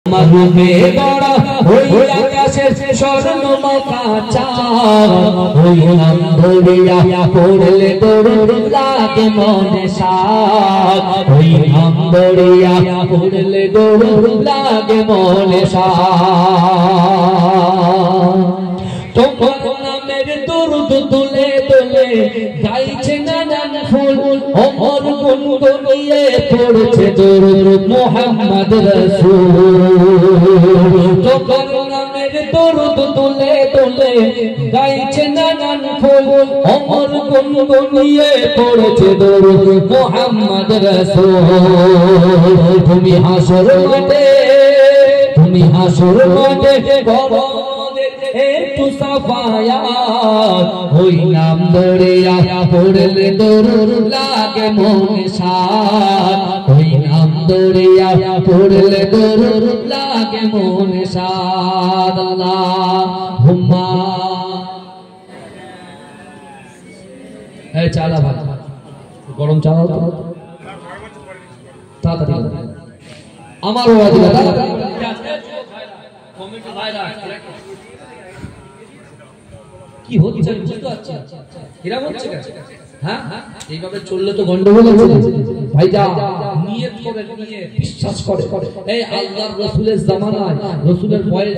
মারুমে বড় ওই আকাশের স্বর্ণমুখা চাঁদ ওই নাম ধরিয়া পড়লে দরুদ লাগে মনে সাদ ওই নাম ধরিয়া পড়লে দরুদ লাগে মনে সাদ তোমার নামের দরুদ তুলে তুলে গাইছে নানান ফুল ওমর গুনগুনিয়ে পড়ছে দরুদ মুহাম্মদ রাসূল তোমার নামের দরুদ তুলে তুলে গাইছে নানান ফুল ওমর গুনগুনিয়ে পড়ছে দরুদ মুহাম্মদ রাসূল তুমি হাসর মাঠে বড় একটু সাফায়াত ওই নাম ধরিয়া পড়লে দরুদ লাগে মনে সাদ ওই নাম ধরিয়া পড়লে দরুদ লাগে মনে সাদ আল্লাহুম্মা এই চালা ভাই গরম চালাও তো তাড়াতাড়ি আমার ওয়াজ দাদা কমিটি ভাইরা কি হচ্ছে বুঝতে পারছি এরা হচ্ছে কেন হ্যাঁ এইভাবে চললে তো গন্ডগোল আছে ভাইজান নিয়ত করে নিয়ে বিশ্বাস করে এই আল্লাহর রাসূলের জামানায় রাসূলের বয়স